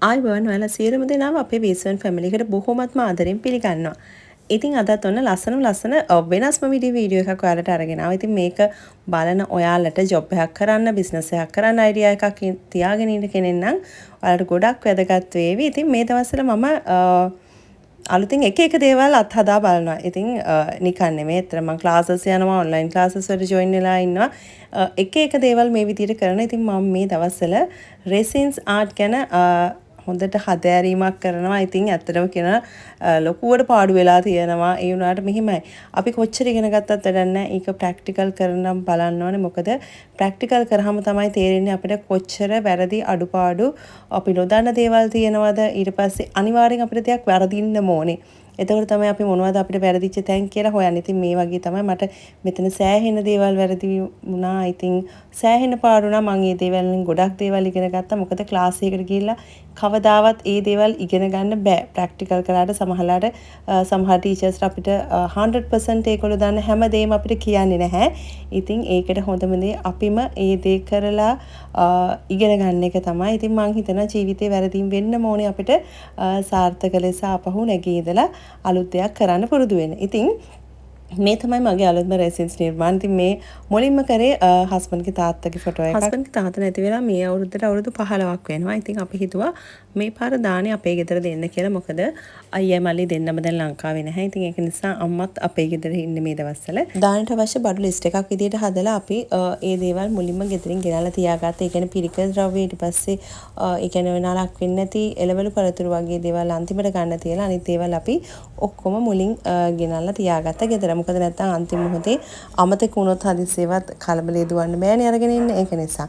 ආයිබෝන් ඔයාලා සියලුම දෙනාම අපේ V7 ෆැමිලි එකට බොහොමත්ම ආදරෙන් පිළිගන්නවා. ඉතින් අදත් ඔන්න ලස්සන වෙනස්ම වීඩියෝ එකක් ඔයාලට අරගෙන ආවා. ඉතින් මේක බලන ඔයාලට ජොබ් එකක් කරන්න, බිස්නස් එකක් කරන්න අයිඩියා එකක් තියාගෙන ඉන්න කෙනෙක් නම් ඔයාලට ගොඩක් වැදගත් වේවි. ඉතින් මේ දවස්වල මම අලුතින් එක දේවල් අත්හදා බලනවා. ඉතින් නිකන් නෙමෙයි. ඇත්තට මම ක්ලාසස් යනවා, ඔන්ලයින් ක්ලාසස් වලට ජොයින් වෙලා ඉන්නවා. එක දේවල් මේ විදිහට කරනවා. ඉතින් මම මේ දවස්වල රෙසින්ස් ආර්ට් ගැන හොඳට හදෑරීමක් කරනවා. ඉතින් ඇත්තටම කියන ලොකුවට පාඩු වෙලා තියෙනවා. ඒ වුණාට මෙහිමයි. අපි කොච්චර ඉගෙන ගත්තත් වැඩක් නැහැ. ඒක ප්‍රැක්ටිකල් කරනම් බලන්න ඕනේ. මොකද ප්‍රැක්ටිකල් කරාම තමයි තේරෙන්නේ අපිට කොච්චර වැරදි අඩුපාඩු අපි නොදන්න දේවල් තියෙනවද. ඊට පස්සේ අනිවාර්යෙන් අපිට දෙයක් වැරදින්න ඕනේ. එතකොට තමයි අපි මොනවද අපිට වැරදිච්ච තැන් කියලා හොයන්නේ. ඉතින් මේ වගේ තමයි මට මෙතන සෑහෙන දේවල් වැරදි වුණා. ඉතින් සෑහෙන පාඩු වුණා. මම මේ දේවල් වලින් ගොඩක් දේවල් ඉගෙන ගත්තා. මොකද ක්ලාස් එකකට ගිහිල්ලා කවදාවත් ඒ දේවල් ඉගෙන ගන්න බෑ. ප්‍රැක්ටිකල් කරාට සමහර ටීචර්ස්ලා අපිට 100% ඒගොල්ලෝ දන්න හැම දෙයක්ම අපිට කියන්නේ නැහැ. ඉතින් ඒකට හොඳම දේ අපිම ඒ දේ කරලා ඉගෙන ගන්න එක තමයි. ඉතින් මම හිතනවා ජීවිතේ වැරදීම් වෙන්න ඕනේ අපිට සාර්ථක ලෙස ආපහු නැගී ඉඳලා අලුත් දෙයක් කරන්න පුරුදු වෙන්න. ඉතින් මේ තමයි මගේ අලුත්ම රෙසින්ස් නිර්මාණ. ඉතින් මේ මුලින්ම කරේ හස්බන්ඩ්ගේ තාත්තගේ ෆොටෝ එකක්. හස්බන්ඩ්ගේ තාත්තා නැති වෙලා මේ අවුරුද්දට අවුරුදු 15ක් වෙනවා. ඉතින් අපි හිතුවා මේ පාර දානේ අපේ ගෙදර දෙන්න කියලා. මොකද අයියා මල්ලි දෙන්නම දැන් ලංකාවේ නැහැ. ඉතින් ඒක නිසා අම්මත් අපේ ගෙදර ඉන්නේ මේ දවස්වල. දානට අවශ්‍ය බඩු ලිස්ට් එකක් විදිහට හදලා අපි ඒ දේවල් මුලින්ම ගෙදරින් ගෙනල්ලා තියාගත්තා. ඒ කියන්නේ පිරිකර ද්‍රව්‍ය ඊට පස්සේ ඒ කියන්නේ වෙනාලක් වෙන්නේ නැති එළවලු පළතුරු වගේ දේවල් අන්තිමට ගන්න තියලා අනිත් දේවල් අපි ඔක්කොම මුලින් ගෙනල්ලා තියාගත්තා ගෙදර. මොකද නැත්නම් අන්තිම මොහොතේ අමතක වුණොත් හදිස්සියවත් කලබලේ දුවන්න බෑනේ අරගෙන ඉන්න. ඒක නිසා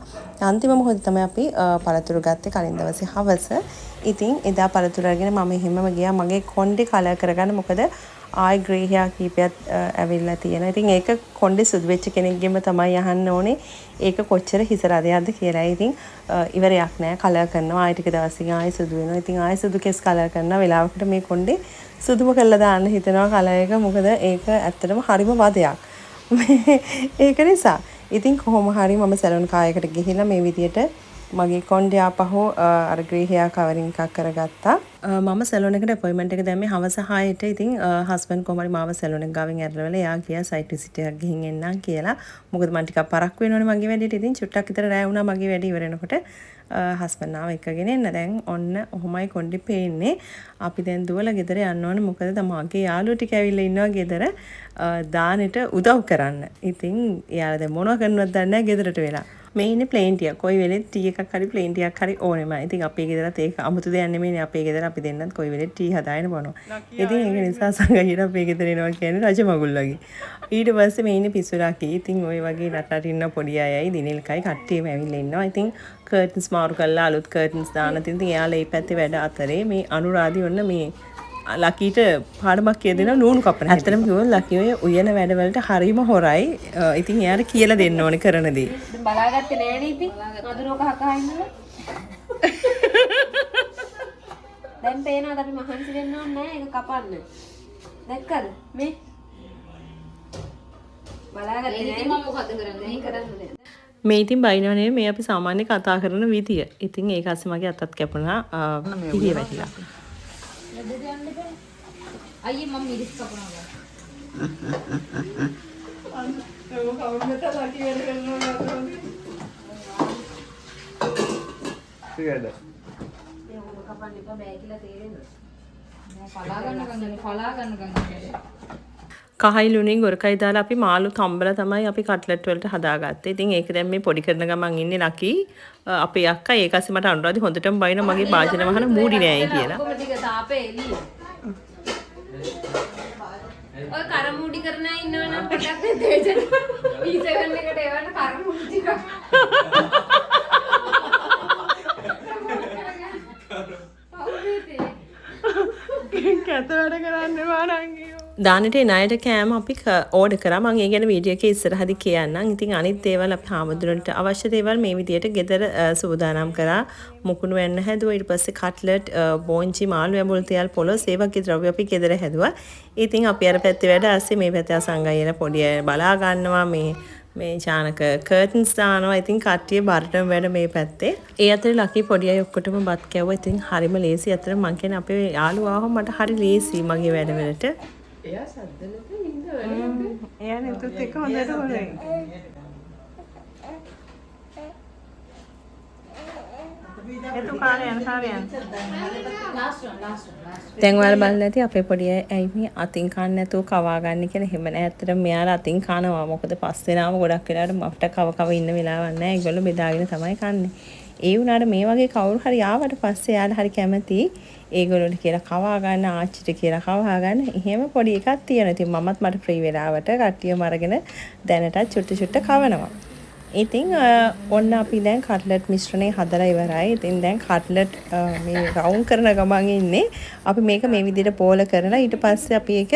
අන්තිම මොහොතේ තමයි අපි පළතුරු ගත්තේ කලින් දවසේ හවස. ඉතින් එදා පළතුරු අරගෙන මම එහෙමම ගියා මගේ කොණ්ඩේ කලර් කරගන්න. මොකද ආයි ග්‍රේ හෙයා කීපයක් ඇවිල්ලා තියෙනවා. ඉතින් ඒක කොණ්ඩේ සුදු වෙච්ච කෙනෙක්ගෙම තමයි අහන්න ඕනේ ඒක කොච්චර හිස රදයක්ද කියලා. ඉතින් ඉවරයක් නෑ කලර් කරනවා. ආයි ටික දවසකින් ආයි සුදු වෙනවා. ඉතින් ආයි සුදු කෙස් කලර් කරනවා. වෙලාවකට මේ කොණ්ඩේ සුදුම කරලා දාන්න හිතනවා කලර් එක. මොකද ඒක ඇත්තටම හරිම වදයක්. ඒක නිසා ඉතින් කොහොම හරි මම සැලොන් කායකට ගිහිල්ලා මේ විදියට මගේ කොණ්ඩේ ආපහු අර ග්‍රේ හෙයා කවරින් එකක් කරගත්තා. මම සැලොන් එකට අපොයින්ට්මන්ට් එක දැම්මේ හවස 6ට. ඉතින් හස්බන්ඩ් කොහමරි මාව සැලොන් එක ගාවින් ඇරලා එයා ගියා සයිට් විසිට් එකක් ගිහින් එන්නම් කියලා. මොකද මම ටිකක් පරක් වෙනවනේ මගේ වැඩේට. ඉතින් චුට්ටක් විතර රැ වුණා මගේ වැඩේ ඉවර වෙනකොට. හස්බන්ඩ් ආව එකගෙන එන්න. දැන් ඔන්න ඔහොමයි කොණ්ඩේ පේන්නේ. අපි දැන් දුවලා ගෙදර යන්න ඕනේ. මොකද මගේ යාළුවෝ ටික ඇවිල්ලා ඉන්නවා ගෙදර දානෙට උදව් කරන්න. ඉතින් එයාලා දැන් මොනව කරනවද දන්නේ නැහැ ගෙදරට වෙලා. මේ ඉන්නේ ප්ලේන් ටියක්. කොයි වෙලෙත් ටී එකක් හරි ප්ලේන් ටියක් හරි ඕනෙමයි. ඉතින් අපේ ගෙදරත් ඒක 아무තු දෙයක් නෙමෙයිනේ. අපේ ගෙදර අපි දෙන්නත් කොයි වෙලෙත් ටී හදාගෙන බොනවා. ඉතින් ඒක නිසා සංගීත අපේ ගෙදර එනවා කියන්නේ රජ මගුල් වගේ. ඊට පස්සේ මේ ඉන්නේ පිස්සුරාකි. ඉතින් ওই වගේ රටට ඉන්න පොඩි අයයි දිනෙල්කයි කට්ටියම ඇවිල්ලා ඉන්නවා. ඉතින් කර්ටන්ස් මාරු කරලා අලුත් කර්ටන්ස් දාන. ඉතින් එයාලා මේ පැත්තේ වැඩ අතරේ මේ අනුරාධි ඔන්න මේ ලකීට පාඩමක් කියදෙනවා නූණු කපන. ඇත්තටම කිව්වොත් ලකී ඔය උයන වැඩවලට හරිම හොරයි. ඉතින් එයාට කියලා දෙන්න ඕනේ කරන දේ. බලාගත්තේ නෑනේ ඉතින්. අඳුරෝ කහ කහ ඉන්නවා. දැන් පේනවාද අපි මහන්සි වෙන්න ඕනේ නෑ ඒක කපන්න. දැක්කද මේ? බලාගත්තේ නෑ මම මොකද කරන්නේ? මේ ඉතින් බයිනව නෙමෙයි මේ අපි සාමාන්‍ය කතා කරන විදිය. ඉතින් ඒක අස්සේ මගේ අතත් කැපුණා. පිළිය වැටිලා. අයියේ මම මිරිස් කපනවා. සියද. කපන්න එපා බෑ කියලා තේරෙනවා. පලා ගන්න. කහයි ලුණින් ගොරකයි දාලා අපි මාළු තම්බලා තමයි අපි කට්ලට් වලට හදාගත්තේ. ඉතින් ඒක දැන් මේ පොඩි කරන ගමන් ඉන්නේ ලකී. අපේ අක්කා ඒක ඇස්සේ මට අනුරාධි හොඳටම බයින මගේ වාජන වහන මූඩි නෑයි කියලා. කොහොමද ටික තාපේ එළිය. ඔය කරමූඩි කරන අය ඉන්නවනම් පොඩක් තේජන. E7 එකට එවන්න කරමූඩි ටික. කැත වැඩ කරන්න එපා නංගියෝ. දානෙට ණයට කෑම අපි ඕඩර් කරා. මම ඒ ගැන වීඩියෝ එකේ ඉස්සරහදී කියන්නම්. ඉතින් අනිත් දේවල් අපි හාමුදුරන්ට අවශ්‍ය දේවල් මේ විදියට ගෙදර සූදානම් කරා. මුකුණු වෙන්න හැදුවා. ඊට පස්සේ කට්ලට්, බෝංචි, මාළු ඇඹුල් තෙල්, පොලොස් ඒ වගේ ද්‍රව්‍ය අපි ගෙදර හැදුවා. ඉතින් අපි අර පැත්තේ වැඩ ඇස්සේ මේ පැත්තේ අසංගයන පොඩි බලා ගන්නවා මේ මේ ජානක කර්ටන්ස් දානවා. ඉතින් කට්ටිය බරටම වැඩ මේ පැත්තේ. ඒ අතරේ ලකී පොඩි අය ඔක්කොටම බත් කැවුවා. ඉතින් හරිම ලේසි. අතර මං කියන්නේ අපේ යාළුවා ආවම මට හරි ලේසි මගේ වැඩවලට. එයා සද්ද නැතුව ඉන්න වැඩ. එයා නෙතුත් එක හොඳට හොරේ. එතු කාලේ යන කාලේ යන. දැන් ඔයාලා බලලා ඇති අපේ පොඩි අය ඇයි මේ අතින් කන්න නැතුව කවා ගන්න කියලා. එහෙම නෑ. ඇත්තටම මෙයාලා අතින් කනවා. මොකද පස් දෙනාම ගොඩක් වෙලාවට මට කව ඉන්න වෙලාවක් නෑ. ඒගොල්ලෝ බෙදාගෙන තමයි කන්නේ. ඒ වුණාට මේ වගේ කවුරු හරි ආවට පස්සේ යාළුවා හරි කැමති ඒගොල්ලෝට කියලා කවා ගන්න, ආච්චිට කියලා කවා ගන්න. එහෙම පොඩි එකක් තියෙනවා. ඉතින් මමත් මට ෆ්‍රී වෙලාවට කට්ටියම අරගෙන දැනටත් චුට්ට කවනවා. ඉතින් ඔන්න අපි දැන් කට්ලට් මිශ්‍රණය හදලා ඉවරයි. ඉතින් දැන් කට්ලට් මේ රවුන්ඩ් කරන ගමන් ඉන්නේ. අපි මේක මේ විදිහට පෝල කරලා ඊට පස්සේ අපි ඒක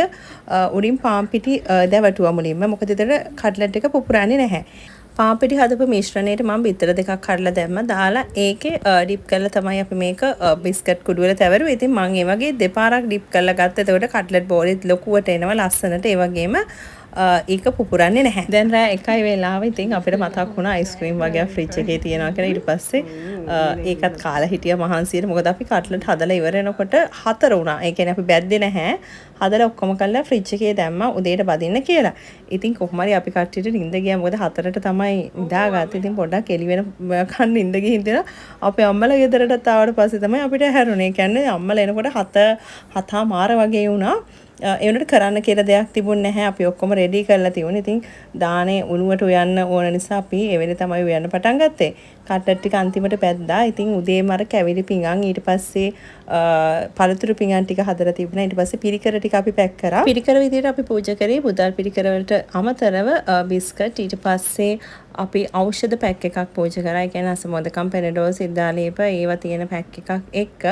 උඩින් පාන් පිටි දැවටුවා මුලින්ම. මොකද ඒතර කට්ලට් එක පුපුරන්නේ නැහැ. පාන් පිටි හදපු මිශ්‍රණයට මම බිත්තර දෙකක් කඩලා දැම්මා. දාලා ඒකේ ඩිප් කරලා තමයි අපි මේක බිස්කට් කුඩු වල තැවරුවේ. ඉතින් මම ඒ වගේ දෙපාරක් ඩිප් කරලා ගත්තා. එතකොට කට්ලට් බෝලෙත් ලොකුවට එනවා ලස්සනට. ඒ වගේම ඒක පුපුරන්නේ නැහැ. දැන් රෑ 1 වෙලාව ඉතින් අපිට මතක් වුණා අයිස්ක්‍රීම් වගේ ෆ්‍රිජ් එකේ තියෙනවා කියලා. ඊට පස්සේ ඒකත් කාලා හිටියා මහන්සියට. මොකද අපි කට්ලට් හදලා ඉවර වෙනකොට 4 වුණා. ඒ කියන්නේ අපි බැද්දේ නැහැ. හදලා ඔක්කොම කරලා ෆ්‍රිජ් එකේ දැම්මා උදේට බදින්න කියලා. ඉතින් කොහොම හරි අපි කට්ටියට නිින්ද ගියා. මොකද 4ට තමයි ඉඳාගත්තේ. ඉතින් පොඩ්ඩක් එළි වෙන කන් නිින්ද ගිහින් ඉඳලා අපේ අම්මලා ගෙදරටත් ආවට පස්සේ තමයි අපිට හැරුණේ. ඒ කියන්නේ අම්මලා එනකොට 7:00 වගේ වුණා. ඒ උනට කරන්න කියලා දෙයක් තිබුණ නැහැ. අපි ඔක්කොම රෙඩි කරලා තියුණේ. ඉතින් දානේ උණුවට උයන්න ඕන නිසා අපි ඒ වෙලේ තමයි උයන්න පටන් ගත්තේ. කට්ලට් ටික අන්තිමට පැද්දා. ඉතින් උදේම අර කැවිලි පිඟන් ඊට පස්සේ පළතුරු පිඟන් ටික හදලා තිබුණා. ඊට පස්සේ පිරිකර ටික අපි පැක් කරා. පිරිකර විදියට අපි පූජා කරේ මුදල් පිරිකර වලට අමතරව බිස්කට් ඊට පස්සේ අපි ඖෂධ පැක් එකක් පූජා කරා. ඒ කියන්නේ අසමෝදකම් පෙනඩෝල් සිද්ධාලේප ඒවා තියෙන පැක් එකක් එක්ක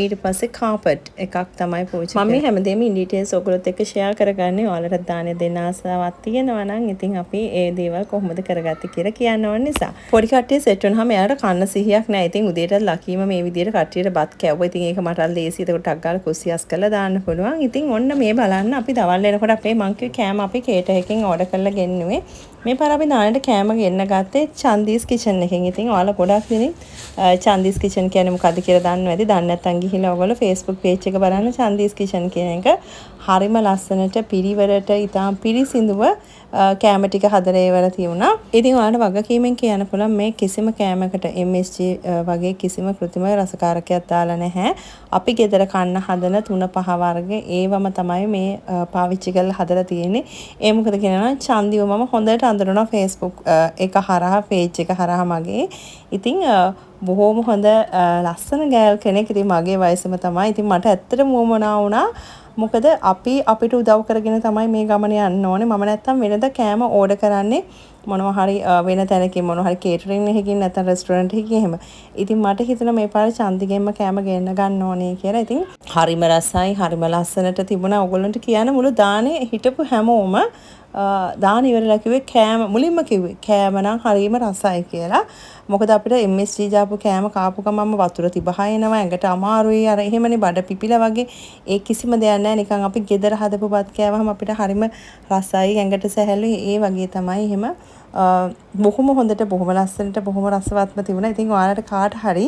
ඊට පස්සේ කාපට් එකක් තමයි පූජා කරේ. මම හැමදේම ඉන් ඩීටේල්ස් ඔයගොල්ලොත් එක්ක ෂෙයා කරගන්නේ. ඔයාලට දාන දෙන්න ආසාවක් තියෙනවා නම් ඉතින් අපි ඒ දේවල් කොහොමද කරගත්තේ කියලා කියන්න ඕන නිසා. පොඩි කට්ටිය සෙට් වුණාම එයාට කන්න සිහියක් නැහැ. ඉතින් උදේට ලකීම මේ විදියට කට්ටියට බත් කැවුවා. ඉතින් ඒක මට ලේසි. ඒකට ටක් ගාලා කුස්සියස් කරලා දාන්න පුළුවන්. ඉතින් ඔන්න මේ බලන්න අපි දවල් වෙනකොට අපේ මං කිව්වේ කෑම අපි කේටර් එකෙන් ඕඩර් කරලා ගෙන්නුවේ. මේ පාර අපි දානට කෑම ගෙන්න ගත්තේ චන්දීස් කිචන් එකෙන්. ඉතින් ඔයාලා ගොඩක් දෙනෙක් චන්දීස් කිචන් කියන්නේ මොකද්ද කියලා දන්නව ඇති. දන්නේ නැත්නම් ගිහිල්ලා ඔයගොල්ලෝ Facebook page එක බලන්න. චන්දීස් කිචන් කියන එක හරිම ලස්සනට පිරිවරට ඉතාම පිරිසිදුව කෑම ටික හදලා ඒවල තියුණා. ඉතින් ඔයාලට වගකීමෙන් කියන්න පුළුවන් මේ කිසිම කෑමකට MSG වගේ කිසිම කෘත්‍රිම රසකාරකයක් දාලා නැහැ. අපි ගෙදර කන්න හදන 3-5 වර්ග ඒවම තමයි මේ පාවිච්චි කරලා හදලා තියෙන්නේ. ඒ මොකද කියනවා චන්දිව මම හොඳට අඳුරනවා Facebook එක හරහා page එක හරහා මගේ. ඉතින් බොහොම හොඳ ලස්සන ගෑල් කෙනෙක්. ඉතින් මගේ වයසම තමයි. ඉතින් මට ඇත්තටම වුමනා වුණා. මොකද අපි අපිට උදව් කරගෙන තමයි මේ ගමන යන්න ඕනේ. මම නැත්තම් වෙනද කෑම ඕඩර් කරන්නේ මොනවා හරි වෙන තැනකින් මොනවා හරි කේටරින් එකකින් නැත්නම් රෙස්ටොරන්ට් එකකින් එහෙම. ඉතින් මට හිතුණා මේ පාර චන්දිගෙන්ම කෑම ගෙන්න ගන්න ඕනේ කියලා. ඉතින් හරිම රසයි, හරිම ලස්සනට තිබුණා. ඔයගොල්ලන්ට කියන්න මුළු දානේ හිටපු හැමෝම දාන ඉවරලා කිව්වේ කෑම මුලින්ම කිව්වේ කෑම නම් හරිම රසයි කියලා. මොකද අපිට MSG දාපු කෑම කාපු ගමන්ම වතුර තිබහා එනවා. ඇඟට අමාරුයි. අර එහෙමනේ බඩ පිපිලා වගේ. ඒ කිසිම දෙයක් නැහැ. නිකන් අපි ගෙදර හදපු බත් කෑවහම අපිට හරිම රසයි. ඇඟට සැහැල්ලුයි. ඒ වගේ තමයි එහෙම බොහොම හොඳට බොහොම ලස්සනට බොහොම රසවත්ම තිබුණා. ඉතින් ඔයාලට කාට හරි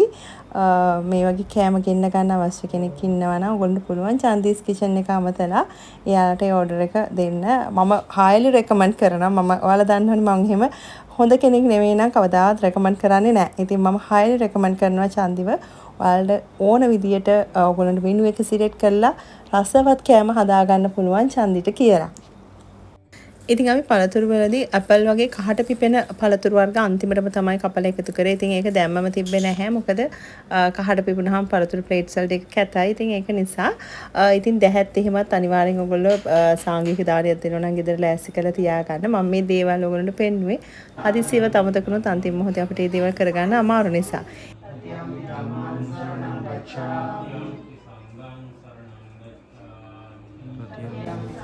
මේ වගේ කෑම ගෙන්න ගන්න අවශ්‍ය කෙනෙක් ඉන්නවා නම් ඔයගොල්ලන්ට පුළුවන් චන්දීස් කිචන් එක අමතලා එයාලට ඒ ඕඩර් එක දෙන්න. මම highly recommend කරනවා. මම ඔයාලා දන්නවනේ මම එහෙම හොඳ කෙනෙක් නෙවෙයි නම් කවදාවත් recommend කරන්නේ නැහැ. ඉතින් මම highly recommend කරනවා චන්දිව ඔයාලට ඕන විදියට ඔයගොල්ලන්ට මෙනු එක සිලෙක්ට් කරලා රසවත් කෑම හදා ගන්න පුළුවන් චන්දිට කියලා. ඉතින් අපි පළතුරු වලදී ඇපල් වගේ කහට පිපෙන පළතුරු වර්ග අන්තිමටම තමයි කපලා එකතු කරේ. ඉතින් ඒක දැම්මම තිබ්බේ නැහැ. මොකද කහට පිපුණාම පළතුරු ප්ලේට්ස් වලට ඒක කැතයි. ඉතින් ඒක නිසා ඉතින් දැහැත් එහෙමත් අනිවාර්යෙන් ඔයගොල්ලෝ සාංගික දාඩියක් දෙනවා නම් ගෙදර ලෑස්ති කරලා තියාගන්න. මම මේ දේවල් ඔයගොල්ලන්ට පෙන්නුවේ. හදිසියව තමතකුණොත් අන්තිම මොහොතේ අපිට මේ දේවල් කරගන්න අමාරු නිසා.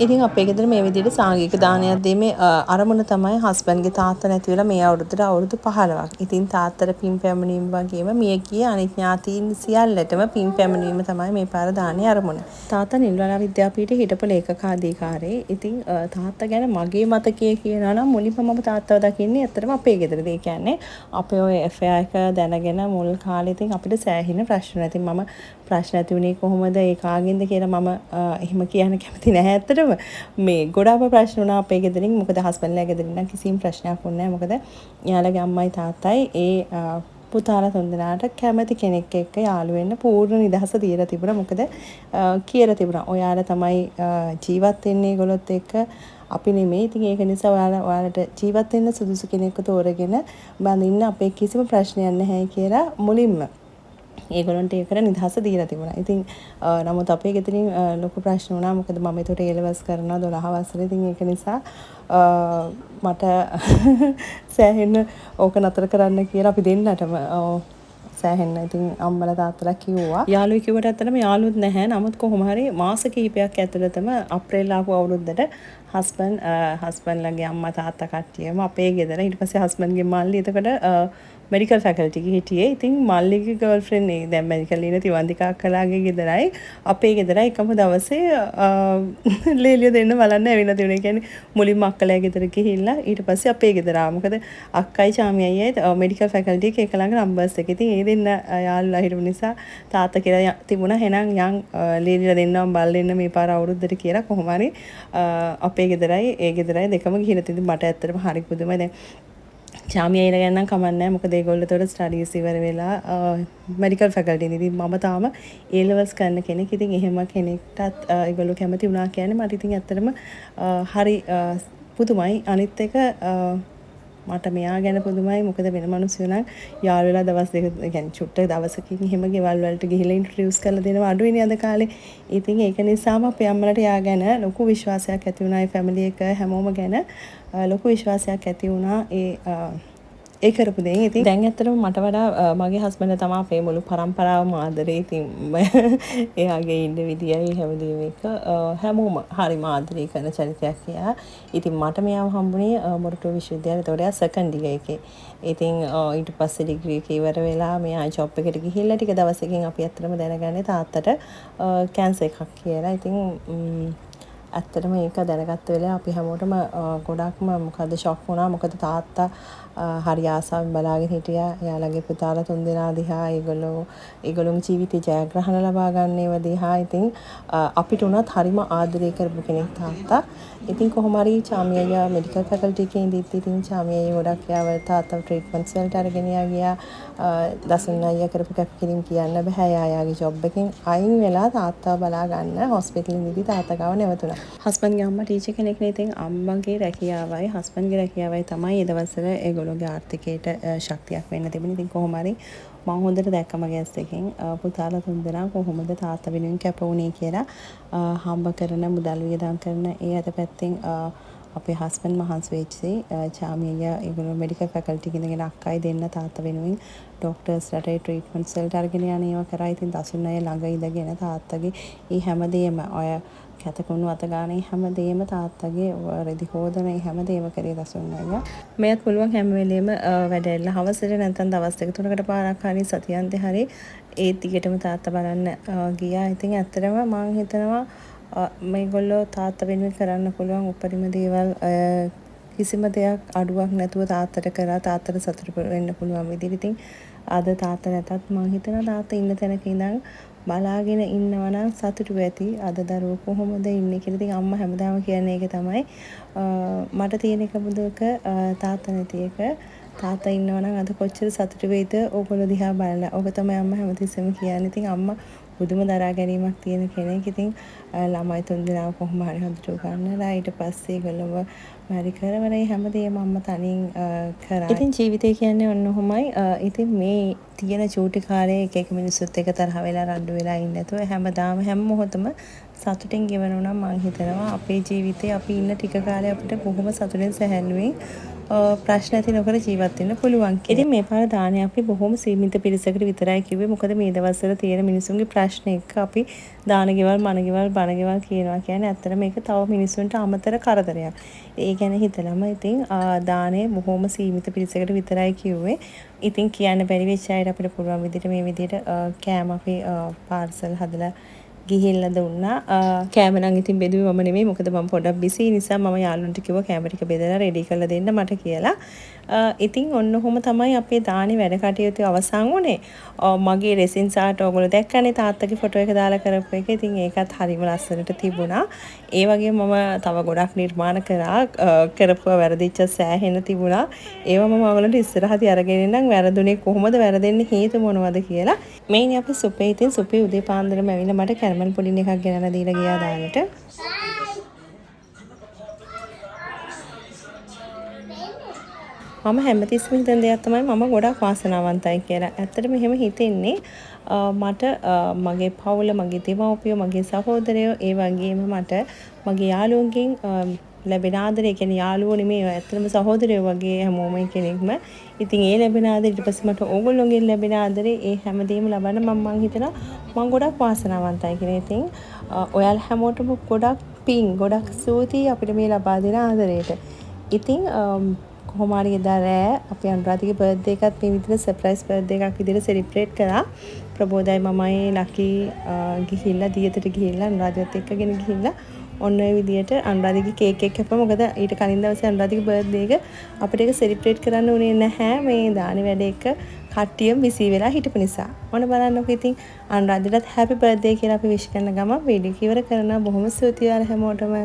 ඉතින් අපේ ගෙදර මේ විදිහට සාංගික දානයක් දීමේ අරමුණ තමයි හස්බන්ඩ්ගේ තාත්තා නැති වෙලා මේ අවුරුද්දට අවුරුදු 15ක්. ඉතින් තාත්තට පින් පැමිණීම වගේම මියගිය අනිත් ඥාතීන් සියල්ලටම පින් පැමිණීම තමයි මේ පාර දානේ අරමුණ. තාත්තා නිල්වලා විද්‍යාපීඨයේ හිටපු ලේකකාධිකාරී. ඉතින් තාත්තා ගැන මගේ මතකයේ කියනවා නම් මුලින්ම මම තාත්තව දකින්නේ ඇත්තටම අපේ ගෙදරදී. ඒ කියන්නේ අපේ ඔය FA එක දැනගෙන මුල් කාලේ ඉතින් අපිට සෑහෙන ප්‍රශ්න. ඉතින් මම ප්‍රශ්න ඇති වුණේ කොහොමද ඒ කාගෙන්ද කියලා මම එහෙම කියන්න කැමති නැහැ ඇත්තටම. මේ ගොඩාක් ප්‍රශ්න වුණා අපේ ගෙදරින්. මොකද හස්බන්ඩ්ලා ගෙදරින් නම් කිසිම ප්‍රශ්නයක් වුණේ නැහැ. මොකද එයාලගේ අම්මයි තාත්තයි ඒ පුතාලා තුන්දෙනාට කැමති කෙනෙක් එක්ක යාළු වෙන්න පූර්ණ නිදහස දීලා තිබුණා. මොකද කියලා තිබුණා ඔයාලා තමයි ජීවත් වෙන්නේ ඒගොල්ලොත් එක්ක අපි නෙමෙයි. ඉතින් ඒක නිසා ඔයාලට ජීවත් වෙන්න සුදුසු කෙනෙක්ව තෝරගෙන බඳින්න අපේ කිසිම ප්‍රශ්නයක් නැහැ කියලා මුලින්ම ඒගොල්ලන්ට ඒකට නිදහස දීලා තිබුණා. ඉතින් නමුත් අපේ ගෙදරින් ලොකු ප්‍රශ්න වුණා. මොකද මම ඒකට A-levels කරනවා 12 වසරේ. ඉතින් ඒක නිසා මට සෑහෙන්න ඕක නතර කරන්න කියලා අපි දෙන්නටම සෑහෙන්න ඉතින් අම්මලා තාත්තලා කිව්වා. යාළුවෝ කිව්වට ඇත්තටම යාළුවොත් නැහැ. නමුත් කොහොම හරි මාස කිහිපයක් ඇතුළතම අප්‍රේල් ආපු අවුරුද්දට හස්බන්ඩ්ලගේ අම්මා තාත්තා කට්ටියම අපේ ගෙදර. ඊට පස්සේ හස්බන්ඩ්ගේ මල්ලි එතකොට මෙඩිකල් ෆැකල්ටි එකේ හිටියේ. ඉතින් මල්ලිගේ ගර්ල්ෆ්‍රෙන්ඩ් නේ දැන් මෙඩිකල් ඉන තිවන්දිකා අක්කලාගේ ගෙදරයි අපේ ගෙදරයි එකම දවසේ ලේලිය දෙන්න බලන්න ඇවිල්ලා තිබුණේ. කියන්නේ මුලින්ම අක්කලා ගෙදර ගිහිල්ලා ඊට පස්සේ අපේ ගෙදර ආවා. මොකද අක්කයි චාමි අයියයි මෙඩිකල් ෆැකල්ටි එකේ එකලඟ නම්බර්ස් එක. ඉතින් ඒ දෙන්න යාළුලා හිටපු නිසා තාත්තා කියලා තිබුණා. එහෙනම් යන් ලේලිලා දෙන්නම බල් දෙන්න මේ පාර අවුරුද්දට කියලා කොහොම හරි අපේ ගෙදරයි ඒ ගෙදරයි දෙකම ගිහින් තින්ද මට ඇත්තටම හරි පුදුමයි. දැන් චාමි අයියලා ගැන නම් කමක් නැහැ. මොකද ඒගොල්ලෝ ඒතකොට ස්ටඩීස් ඉවර වෙලා මෙඩිකල් ෆැකල්ටි එකේ. ඉතින් මම තාම A-levels කරන කෙනෙක්. ඉතින් එහෙම කෙනෙක්ටත් ඒගොල්ලෝ කැමති වුණා කියන්නේ මට ඉතින් ඇත්තටම හරි පුදුමයි. අනිත් එක මට මෙයා ගැන පුදුමයි. මොකද වෙන මිනිස්සු නම් යාළු වෙලා දවස් දෙක කියන්නේ චුට්ට දවසකින් එහෙම ගෙවල් වලට ගිහිල්ලා ඉන්ට්‍රොඩියුස් කරලා දෙනවා අඩුයිනේ අද කාලේ. ඉතින් ඒක නිසාම අපේ අම්මලට යා ගැන ලොකු විශ්වාසයක් ඇති වුණා. ඒ ෆැමිලි එක හැමෝම ගැන ලොකු විශ්වාසයක් ඇති වුණා ඒ කරපු දෙයින්. ඉතින් දැන් ඇත්තටම මට වඩා මගේ හස්බන්ඩ් තමයි අපේ මුළු පරම්පරාවම ආදරේ. ඉතින් එයාගේ ඉන්න විදියයි හැමදේම එක හැමෝම හරිම ආදරේ කරන චරිතයක් එයා. ඉතින් මට මෙයාව හම්බුනේ මොරටුව විශ්වවිද්‍යාලේ. ඒතකොට එයා සෙකන්ඩ් ඉයර් එකේ. ඉතින් ඊට පස්සේ ඩිග්‍රී එක ඉවර වෙලා මෙයා ජොබ් එකට ගිහිල්ලා ටික දවසකින් අපි ඇත්තටම දැනගන්නේ තාත්තට කැන්සර් එකක් කියලා. ඉතින් ඇත්තටම ඒක දැනගත්ත වෙලාව අපි හැමෝටම ගොඩක්ම මොකද ෂොක් වුණා. මොකද තාත්තා හරි ආසාවෙන් බලාගෙන හිටියා එයාලගේ පුතාලා තුන්දෙනා දිහා. ඒගොල්ලෝගේ ජීවිතේ ජයග්‍රහණ ලබා ගන්න ඒවා දිහා. ඉතින් අපිට උනත් හරිම ආදරය කරපු කෙනෙක් තාත්තා. ඉතින් කොහොම හරි චාමි අයියා මෙඩිකල් ෆැකල්ටි එකේ ඉඳිත් ඉතින් චාමි අයියා ගොඩක් යාව තාත්තව ට්‍රීට්මන්ට්ස් වලට අරගෙන ගියා. දසුන් අයියා කරපු කැපකිරීම කියන්න බෑ. යායාගේ ජොබ් එකෙන් අයින් වෙලා තාත්තා බලා ගන්න හොස්පිටල් ඉඳිදී තාත්තා ගාව නැවතුණා. හස්බන්ඩ්ගේ අම්මා ටීචර් කෙනෙක් නේ. ඉතින් අම්මගේ රැකියාවයි හස්බන්ඩ්ගේ රැකියාවයි තමයි ඒ දවස්වල ඒගොල්ලෝගේ ආර්ථිකයට ශක්තියක් වෙන්න තිබුණේ. ඉතින් කොහොම හරි මම හොඳට දැක්ක මගේ ඇස් දෙකෙන් පුතාලා තුන්දෙනා කොහොමද තාත්තා වෙනුවෙන් කැප වුණේ කියලා. හම්බ කරන මුදල් වියදම් කරන ඒ අත පැත්තෙන් අපේ හස්බන්ඩ් මහන්සි වෙච්චි චාමි අයියා ඒගොල්ලෝ මෙඩිකල් ෆැකල්ටි එකේ ඉඳගෙන අක්කයි දෙන්න තාත්තා වෙනුවෙන් ඩොක්ටර්ස්ලට ට්‍රීට්මන්ට්ස් වලට අරගෙන යන ඒවා කරා. ඉතින් දසුන් අය ළඟ ඉඳගෙන තාත්තගේ ඒ හැමදේම ඔය කැතකුණු අත ගානේ හැමදේම තාත්තගේ රෙදි හොදන හැමදේම කරේ දසුන් අයියා. මෙයත් පුළුවන් හැම වෙලේම වැඩැල්ල හවසට නැත්නම් දවස් දෙක තුනකට පාරක් හරි සතියන්තේ හරි ඒ දිගටම තාත්තා බලන්න ගියා. ඉතින් ඇත්තටම මම හිතනවා මේගොල්ලෝ තාත්තා වෙනුවෙන් කරන්න පුළුවන් උපරිම දේවල් කිසිම දෙයක් අඩුවක් නැතුව තාත්තට කරා තාත්තට සතුට වෙන්න පුළුවන් විදිහට. ඉතින් අද තාත්තා නැතත් මම හිතනවා තාත්තා ඉන්න තැනක ඉඳන් බලාගෙන ඉන්නවා නම් සතුටු වෙති. අද දරුවෝ කොහොමද ඉන්නේ කියලා. ඉතින් අම්මා හැමදාම කියන්නේ ඒක තමයි. මට තියෙන එක බුදුක තාත්තා නැති එක. තාත්තා ඉන්නවා නම් අද කොච්චර සතුටු වෙයිද ඕගොල්ලෝ දිහා බලලා. ඔබ තමයි අම්මා හැමතිස්සෙම කියන්නේ. ඉතින් අම්මා පුදුම දරා ගැනීමක් තියෙන කෙනෙක්. ඉතින් ළමයි තුන්දෙනාව කොහොම හරි හොඳට උගන්වලා ඊට පස්සේ ඒගොල්ලෝව හරි කරවලා හැමදේම අම්මා තනියෙන් කරා. ඉතින් ජීවිතය කියන්නේ ඔන්න ඔහොමයි. ඉතින් මේ තියෙන චූටි කාලේ එක එක මිනිස්සුත් එක තරහ වෙලා රණ්ඩු වෙලා ඉන්නේ නැතුව හැමදාම හැම මොහොතම සතුටින් ගෙවනවා නම් මම හිතනවා අපේ ජීවිතේ අපි ඉන්න ටික කාලේ අපිට බොහොම සතුටින් සැහැල්ලුවෙන් ප්‍රශ්න ඇති නොකර ජීවත් වෙන්න පුළුවන් කියලා. ඉතින් මේ පාර දානේ අපි බොහොම සීමිත පිරිසකට විතරයි කිව්වේ. මොකද මේ දවස්වල තියෙන මිනිසුන්ගේ ප්‍රශ්න එක්ක අපි දාන ගෙවල්, මන ගෙවල්, බණ ගෙවල් කියනවා කියන්නේ ඇත්තට මේක තව මිනිසුන්ට අමතර කරදරයක්. ඒ ගැන හිතලම ඉතින් දානේ බොහොම සීමිත පිරිසකට විතරයි කිව්වේ. ඉතින් කියන්න බැරි වෙච්ච අයට අපිට පුළුවන් විදිහට මේ විදිහට කෑම අපි පාර්සල් හදලා ගිහිල්ලා දුන්නා. කෑම නම් ඉතින් බෙදුවේ මම නෙමෙයි. මොකද මම පොඩක් බිසි නිසා මම යාළුවන්ට කිව්වා කෑම ටික බෙදලා රෙඩි කරලා දෙන්න මට කියලා. ඉතින් ඔන්න ඔහොම තමයි අපේ දානේ වැඩ කටයුතු අවසන් වුණේ. මගේ රෙසින් සාට ඔයගොල්ලෝ දැක්කනේ තාත්තගේ ෆොටෝ එක දාලා කරපු එක. ඉතින් ඒකත් හරිම ලස්සනට තිබුණා. ඒ වගේම මම තව ගොඩක් නිර්මාණ කරා. කරපුවා වැරදිච්ච සෑහෙන තිබුණා. ඒවා මම ඔයගොල්ලන්ට ඉස්සරහදී අරගෙන ඉන්නම් වැරදුනේ කොහොමද වැරදෙන්නේ හේතු මොනවද කියලා. මේනි අපි සුපේ ඉතින් සුපේ උදේ පාන්දරම ඇවිල්ලා මට කැරමල් පුඩින් එකක් ගෙනලා දීලා ගියා දාන්නට. මම හැමතිස්සෙම හිතන දෙයක් තමයි මම ගොඩක් වාසනාවන්තයි කියලා. ඇත්තටම මෙහෙම හිතෙන්නේ මට මගේ පවුල, මගේ දෙමව්පියෝ, මගේ සහෝදරයෝ, ඒ වගේම මට මගේ යාළුවන්ගෙන් ලැබෙන ආදරය, කියන්නේ යාළුවෝ නෙමෙයි ඇත්තටම සහෝදරයෝ වගේ හැමෝම කෙනෙක්ම. ඉතින් ඒ ලැබෙන ආදරය ඊට පස්සේ මට ඕගොල්ලෝගෙන් ලැබෙන ආදරේ ඒ හැමදේම ලබන්න මම හිතනවා මම ගොඩක් වාසනාවන්තයි කියලා. ඉතින් ඔයාලා හැමෝටම ගොඩක් පිං, ගොඩක් ස්තුතියි අපිට මේ ලබා දෙන ආදරයට. ඉතින් කොහොම හරි එදා රෑ අපේ අනුරාධගේ බර්ත්ඩේ එකත් මේ විදිහට සර්ප්‍රයිස් බර්ත්ඩේ එකක් විදිහට සෙලිබ්‍රේට් කරා. ප්‍රබෝධයි මමයි ලකි ගිහිල්ලා දියතට ගිහිල්ලා අනුරාධයත් එක්කගෙන ගිහිල්ලා ඔන්න ඔය විදිහට අනුරාධගේ කේක් එක කැපුවා. මොකද ඊට කලින් දවසේ අනුරාධගේ බර්ත්ඩේ එක අපිට ඒක සෙලිබ්‍රේට් කරන්න උනේ නැහැ. මේ දානේ වැඩ එක කට්ටියම බිසි වෙලා හිටපු නිසා. ඔන්න බලන්නකෝ ඉතින් අනුරාධටත් හැපි බර්ත්ඩේ කියලා අපි විශ් කරන ගමන් වීඩියෝ කිවර කරනවා. බොහොම ස්තුතියි ඔයාලා හැමෝටම.